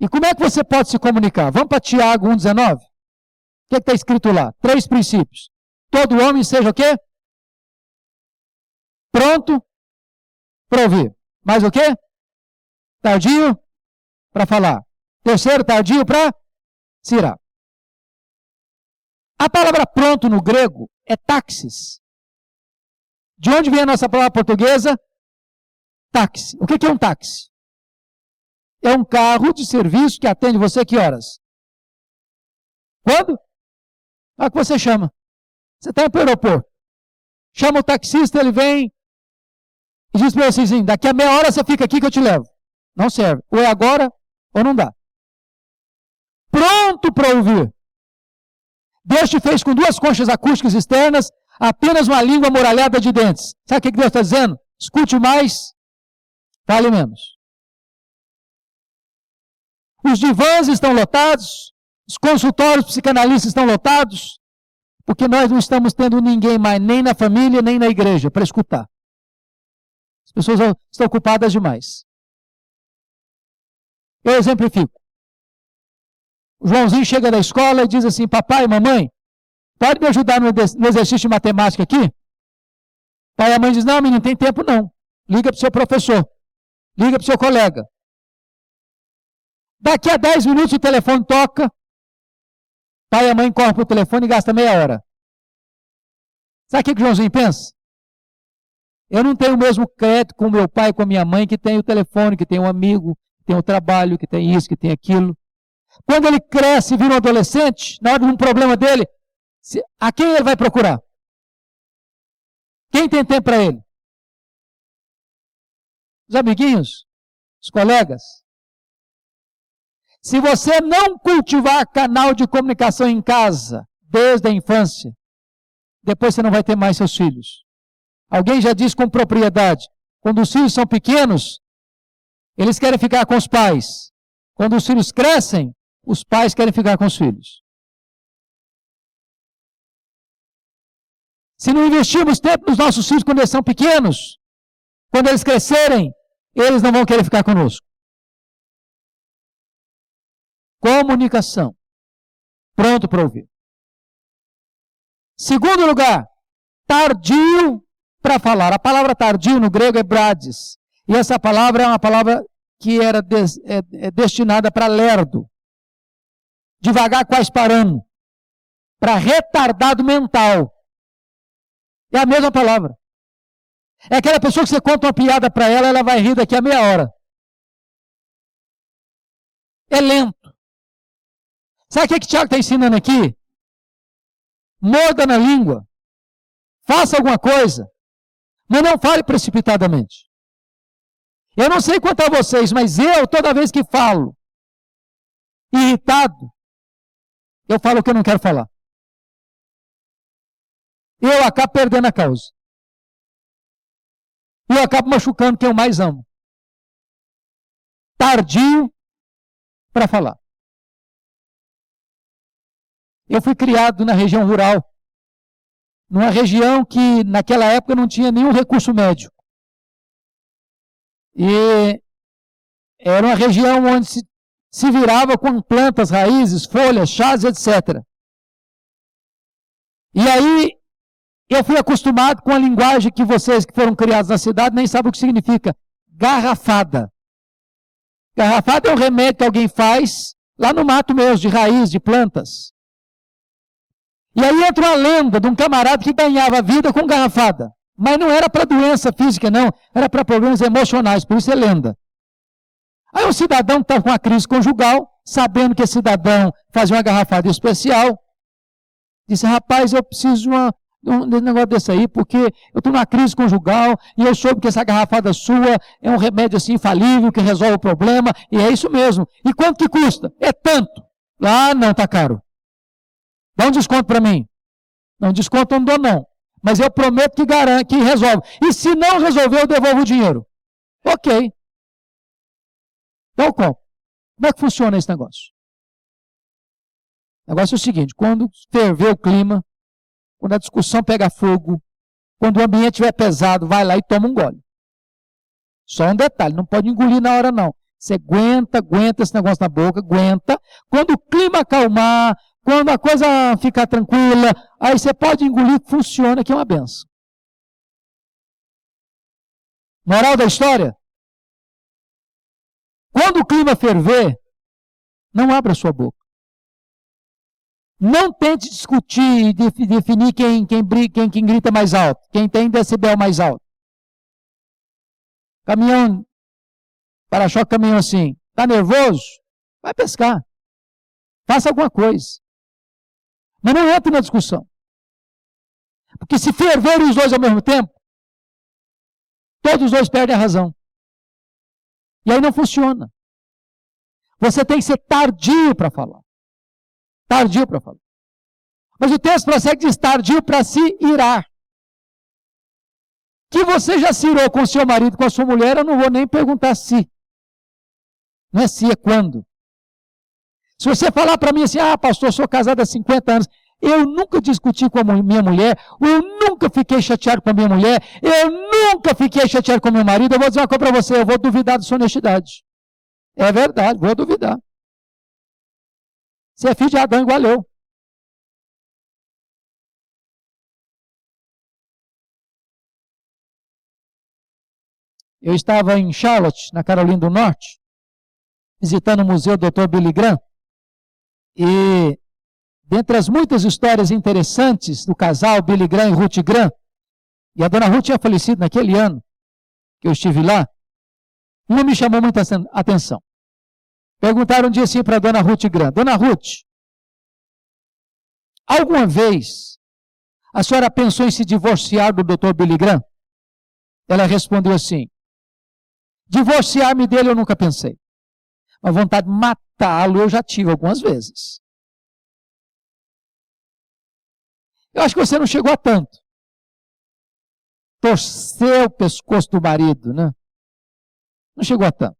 E como é que você pode se comunicar? Vamos para Tiago 1,19? O que está escrito lá? 3 princípios. Todo homem seja o quê? Pronto para ouvir. Mais o quê? Tardio para falar. Terceiro, tardio para se irar. A palavra pronto no grego é táxis. De onde vem a nossa palavra portuguesa? Táxi. O que é um táxi? É um carro de serviço que atende você que horas? Quando? A hora que você chama. Você está indo para o aeroporto. Chama o taxista, ele vem e diz para você assim, daqui a meia hora você fica aqui que eu te levo. Não serve. Ou é agora ou não dá. Pronto para ouvir. Deus te fez com 2 conchas acústicas externas, apenas uma língua amoralhada de dentes. Sabe o que Deus está dizendo? Escute mais, fale menos. Os divãs estão lotados, os consultórios psicanalistas estão lotados, porque nós não estamos tendo ninguém mais, nem na família, nem na igreja, para escutar. As pessoas estão ocupadas demais. Eu exemplifico. O Joãozinho chega da escola e diz assim, papai, mamãe, pode me ajudar no exercício de matemática aqui? Pai e a mãe diz, não, menino, tem tempo não. Liga para o seu professor. Liga para o seu colega. Daqui a 10 minutos o telefone toca. Pai e a mãe correm para o telefone e gastam meia hora. Sabe o que o Joãozinho pensa? Eu não tenho o mesmo crédito com o meu pai e com a minha mãe, que tem o telefone, que tem um amigo, que tem o trabalho, que tem isso, que tem aquilo. Quando ele cresce e vira um adolescente, na hora de um problema dele, a quem ele vai procurar? Quem tem tempo para ele? Os amiguinhos? Os colegas? Se você não cultivar canal de comunicação em casa, desde a infância, depois você não vai ter mais seus filhos. Alguém já disse com propriedade, quando os filhos são pequenos, eles querem ficar com os pais. Quando os filhos crescem, os pais querem ficar com os filhos. Se não investirmos tempo nos nossos filhos quando eles são pequenos, quando eles crescerem, eles não vão querer ficar conosco. Comunicação. Pronto para ouvir. Segundo lugar, tardio para falar. A palavra tardio no grego é brades. E essa palavra é uma palavra que era destinada para lerdo. Devagar, quase parando. Para retardado mental. É a mesma palavra. É aquela pessoa que você conta uma piada para ela, ela vai rir daqui a meia hora. É lento. Sabe o que o Tiago está ensinando aqui? Morda na língua. Faça alguma coisa. Mas não fale precipitadamente. Eu não sei quanto a vocês, mas eu, toda vez que falo, irritado, eu falo o que eu não quero falar. Eu acabo perdendo a causa. E eu acabo machucando quem eu mais amo. Tardio para falar. Eu fui criado na região rural, numa região que naquela época não tinha nenhum recurso médico. E era uma região onde se virava com plantas, raízes, folhas, chás, etc. E aí eu fui acostumado com a linguagem que vocês que foram criados na cidade nem sabem o que significa. Garrafada. Garrafada é um remédio que alguém faz lá no mato mesmo, de raiz, de plantas. E aí entra uma lenda de um camarada que ganhava vida com garrafada. Mas não era para doença física, não. Era para problemas emocionais, por isso é lenda. Aí um cidadão que estava com uma crise conjugal, sabendo que esse cidadão fazia uma garrafada especial, disse, rapaz, eu preciso de um negócio desse aí, porque eu estou numa crise conjugal, e eu soube que essa garrafada sua é um remédio assim infalível, que resolve o problema, e é isso mesmo. E quanto que custa? É tanto. Ah, não, tá caro. Dá um desconto para mim. Não, desconto eu não dou não. Mas eu prometo que garante, que resolve. E se não resolver, eu devolvo o dinheiro. Ok. Então, como é que funciona esse negócio? O negócio é o seguinte, quando ferver o clima, quando a discussão pega fogo, quando o ambiente estiver pesado, vai lá e toma um gole. Só um detalhe, não pode engolir na hora não. Você aguenta esse negócio na boca, aguenta. Quando o clima acalmar, quando a coisa ficar tranquila, aí você pode engolir, funciona, que é uma benção. Moral da história? Quando o clima ferver, não abra sua boca. Não tente discutir e definir quem grita mais alto, quem tem decibel mais alto. Caminhão, para-choque caminhão assim, está nervoso? Vai pescar. Faça alguma coisa. Mas não entre na discussão. Porque se ferverem os dois ao mesmo tempo, todos os dois perdem a razão. E aí não funciona. Você tem que ser tardio para falar. Tardio para falar. Mas o texto prossegue diz tardio para se irar. Que você já se irou com o seu marido, com a sua mulher, eu não vou nem perguntar se. Não é se, é quando. Se você falar para mim assim, pastor, sou casado há 50 anos, eu nunca discuti com a minha mulher, eu nunca fiquei chateado com a minha mulher, eu nunca fiquei chateado com o meu marido, eu vou dizer uma coisa para você, eu vou duvidar da sua honestidade. É verdade, vou duvidar. Você é filho de Adão igual eu. Eu estava em Charlotte, na Carolina do Norte, visitando o museu do Dr. Billy Graham, e dentre as muitas histórias interessantes do casal Billy Graham e Ruth Graham, e a dona Ruth tinha falecido naquele ano que eu estive lá, uma me chamou muita atenção. Perguntaram um dia assim para a dona Ruth Graham, dona Ruth, alguma vez a senhora pensou em se divorciar do Dr. Billy Graham? Ela respondeu assim, divorciar-me dele eu nunca pensei. A vontade de matá-lo eu já tive algumas vezes. Eu acho que você não chegou a tanto. Torcer o pescoço do marido, né? Não chegou a tanto.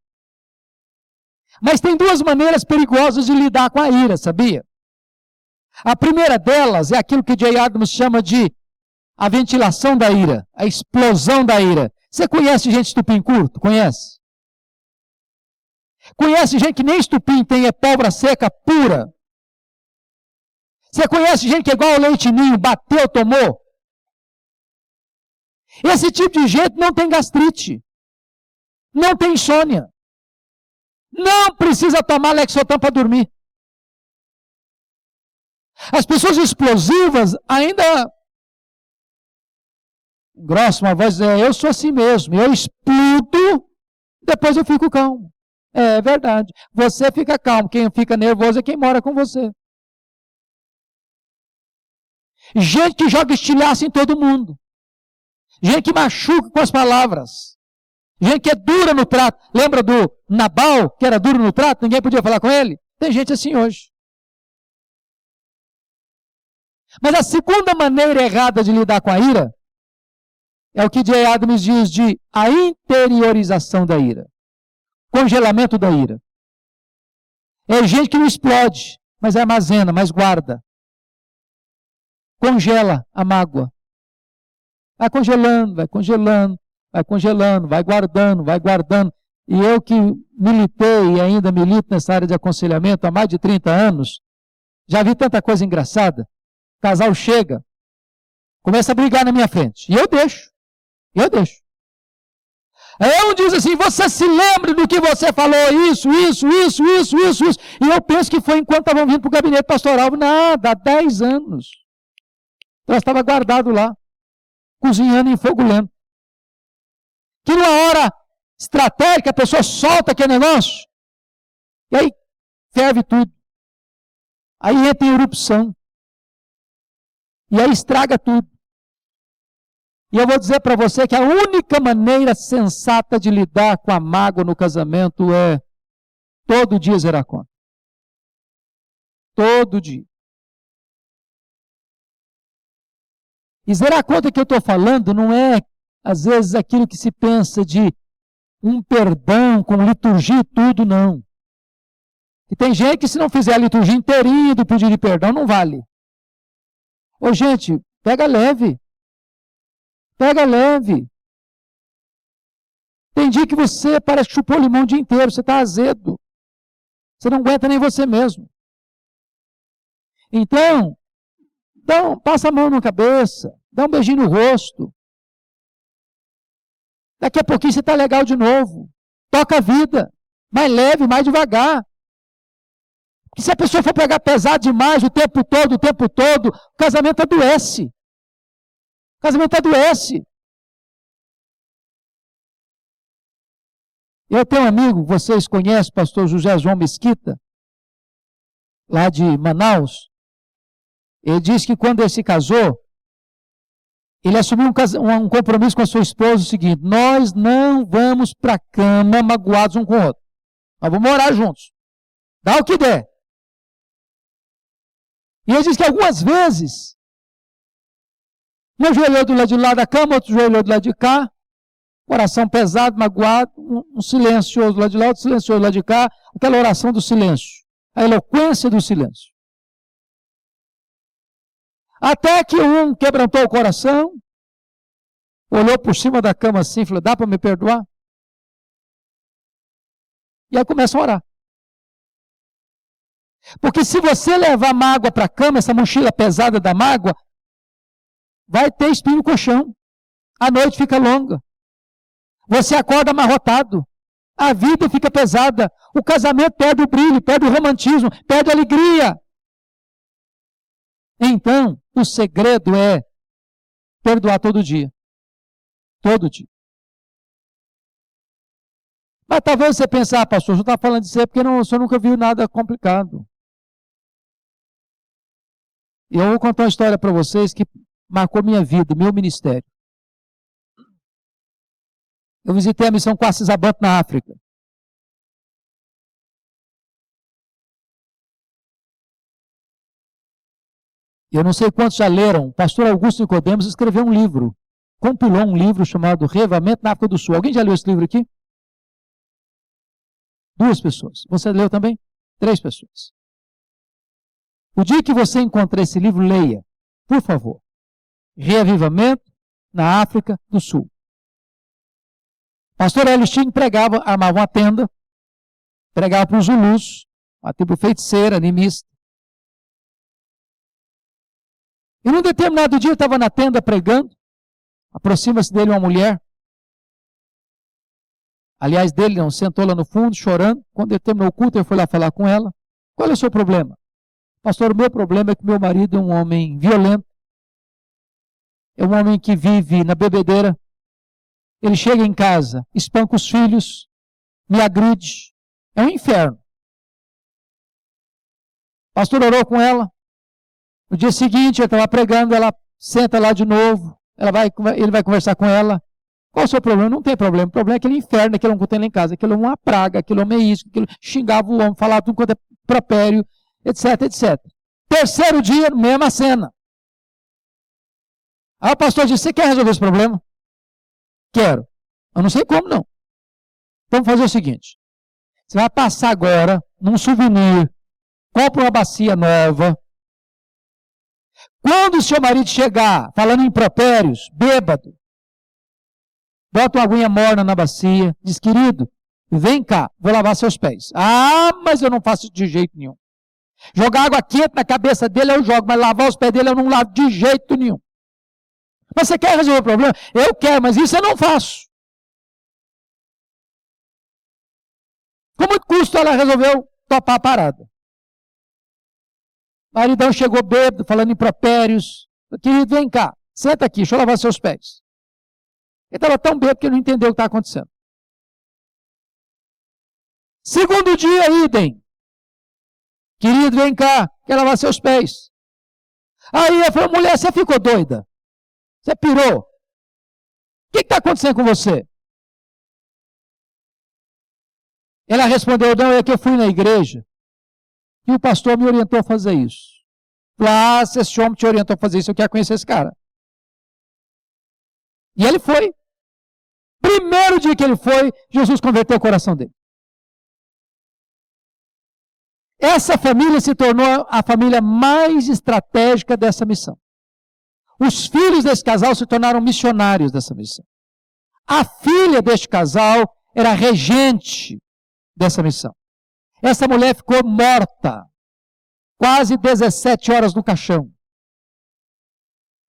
Mas tem duas maneiras perigosas de lidar com a ira, sabia? A primeira delas é aquilo que Jay Adams chama de a ventilação da ira, a explosão da ira. Você conhece gente estupim curto? Conhece? Conhece gente que nem estupim tem, é pólvora seca pura? Você conhece gente que é igual ao leite ninho, bateu, tomou? Esse tipo de gente não tem gastrite, não tem insônia, não precisa tomar Lexotan para dormir. As pessoas explosivas ainda grossa uma voz, eu sou assim mesmo, eu explodo, depois eu fico calmo. É verdade, você fica calmo, quem fica nervoso é quem mora com você. Gente que joga estilhaço em todo mundo. Gente que machuca com as palavras. Gente que é dura no trato. Lembra do Nabal, que era duro no trato? Ninguém podia falar com ele? Tem gente assim hoje. Mas a segunda maneira errada de lidar com a ira é o que Jay Adams diz de a interiorização da ira. Congelamento da ira. É gente que não explode, mas armazena, mas guarda. Congela a mágoa. Vai congelando, vai congelando, vai congelando, vai guardando, vai guardando. E eu que militei e ainda milito nessa área de aconselhamento há mais de 30 anos, já vi tanta coisa engraçada. O casal chega, começa a brigar na minha frente. E eu deixo. Aí um diz assim, você se lembra do que você falou, isso. E eu penso que foi enquanto estavam vindo para o gabinete pastoral. Nada, há 10 anos. Então, estava guardado lá, cozinhando em fogo lento. Que numa hora estratégica, a pessoa solta aquele negócio, e aí ferve tudo. Aí entra em erupção. E aí estraga tudo. E eu vou dizer para você que a única maneira sensata de lidar com a mágoa no casamento é todo dia zerar a conta. Todo dia. E zerar a conta que eu estou falando não é, às vezes, aquilo que se pensa de um perdão com liturgia e tudo, não. E tem gente que se não fizer a liturgia inteirinha do pedido de perdão, não vale. Ô gente, pega leve. Pega leve. Tem dia que você parece que chupou limão o dia inteiro, você está azedo. Você não aguenta nem você mesmo. Então, passa a mão na cabeça, dá um beijinho no rosto. Daqui a pouquinho você está legal de novo. Toca a vida, mais leve, mais devagar. Porque se a pessoa for pegar pesado demais o tempo todo, o casamento adoece. O casamento adoece. Eu tenho um amigo, vocês conhecem, o pastor José João Mesquita, lá de Manaus. Ele disse que quando ele se casou, ele assumiu um compromisso com a sua esposa, o seguinte: nós não vamos para a cama magoados um com o outro. Nós vamos morar juntos. Dá o que der. E ele disse que algumas vezes, um ajoelhou do lado de lá da cama, outro ajoelhou do lado de cá, coração pesado, magoado, um silencioso do lado de lá, outro silencioso do lado de cá, aquela oração do silêncio, a eloquência do silêncio. Até que um quebrantou o coração, olhou por cima da cama assim e falou: dá para me perdoar? E aí começa a orar. Porque se você levar mágoa para a cama, essa mochila pesada da mágoa, vai ter espinho no colchão. A noite fica longa. Você acorda amarrotado. A vida fica pesada. O casamento perde o brilho, perde o romantismo, perde a alegria. Então, o segredo é perdoar todo dia. Todo dia. Mas talvez você pense: ah, pastor, você está falando disso aí porque o senhor nunca viu nada complicado. E eu vou contar uma história para vocês que marcou minha vida, meu ministério. Eu visitei a missão Quacisabanto na África. Eu não sei quantos já leram. O pastor Augusto Nicodemos escreveu um livro, compilou um livro chamado Reavivamento na África do Sul. Alguém já leu esse livro aqui? 2 pessoas. Você leu também? 3 pessoas. O dia que você encontrar esse livro, leia, por favor. Reavivamento na África do Sul. Pastor Hélio Sting pregava, armava uma tenda, pregava para os Zulus, uma tribo feiticeira, animista. E num determinado dia, estava na tenda pregando, aproxima-se dele uma mulher. Aliás, dele não, sentou lá no fundo, chorando. Quando ele terminou o culto, ele foi lá falar com ela. Qual é o seu problema? Pastor, o meu problema é que meu marido é um homem violento. É um homem que vive na bebedeira. Ele chega em casa, espanca os filhos, me agride. É um inferno. O pastor orou com ela. No dia seguinte, ele estava pregando, ela senta lá de novo. Ele vai conversar com ela. Qual é o seu problema? Não tem problema. O problema é aquele inferno, aquele homem que eu tenho lá em casa. Aquele homem é uma praga, aquele homem é isso, aquele xingava o homem, falava tudo quanto é propério, etc, etc. Terceiro dia, mesma cena. Aí o pastor disse: você quer resolver esse problema? Quero. Eu não sei como, não. Vamos fazer o seguinte: você vai passar agora num souvenir, compra uma bacia nova. Quando o seu marido chegar falando impropérios, bêbado, bota uma aguinha morna na bacia, diz: querido, vem cá, vou lavar seus pés. Ah, mas eu não faço isso de jeito nenhum. Jogar água quente na cabeça dele eu jogo, mas lavar os pés dele eu não lavo de jeito nenhum. Mas você quer resolver o problema? Eu quero, mas isso eu não faço. Com muito custo ela resolveu topar a parada. O maridão chegou bêbado, falando impropérios. Querido, vem cá, senta aqui, deixa eu lavar seus pés. Ele estava tão bêbado que ele não entendeu o que estava acontecendo. Segundo dia, idem. Querido, vem cá, quer lavar seus pés. Aí ele falou: mulher, você ficou doida? Você pirou? O que está acontecendo com você? Ela respondeu: não, é que eu fui na igreja e o pastor me orientou a fazer isso. Ah, se esse homem te orientou a fazer isso, eu quero conhecer esse cara. E ele foi. Primeiro dia que ele foi, Jesus converteu o coração dele. Essa família se tornou a família mais estratégica dessa missão. Os filhos desse casal se tornaram missionários dessa missão. A filha deste casal era regente dessa missão. Essa mulher ficou morta, quase 17 horas no caixão.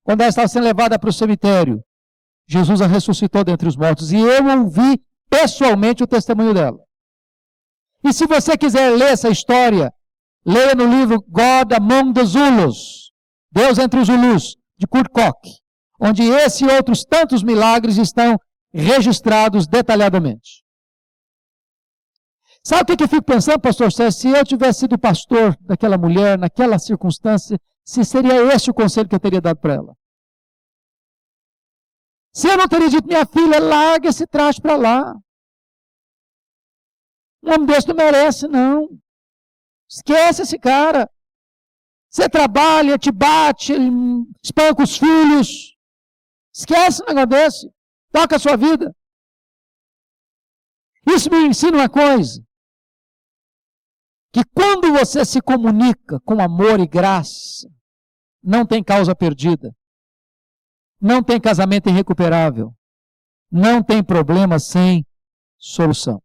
Quando ela estava sendo levada para o cemitério, Jesus a ressuscitou dentre os mortos. E eu ouvi pessoalmente o testemunho dela. E se você quiser ler essa história, leia no livro God Among the Zulus, Deus entre os Zulus, de Kurt Koch, onde esse e outros tantos milagres estão registrados detalhadamente. Sabe o que eu fico pensando, pastor Sérgio? Se eu tivesse sido pastor daquela mulher, naquela circunstância, se seria esse o conselho que eu teria dado para ela. Se eu não teria dito, minha filha, larga esse traste para lá. Um homem desse não merece, não. Esquece esse cara. Você trabalha, te bate, espanca os filhos. Esquece um negócio desse. Toca a sua vida. Isso me ensina uma coisa. Que quando você se comunica com amor e graça, não tem causa perdida. Não tem casamento irrecuperável. Não tem problema sem solução.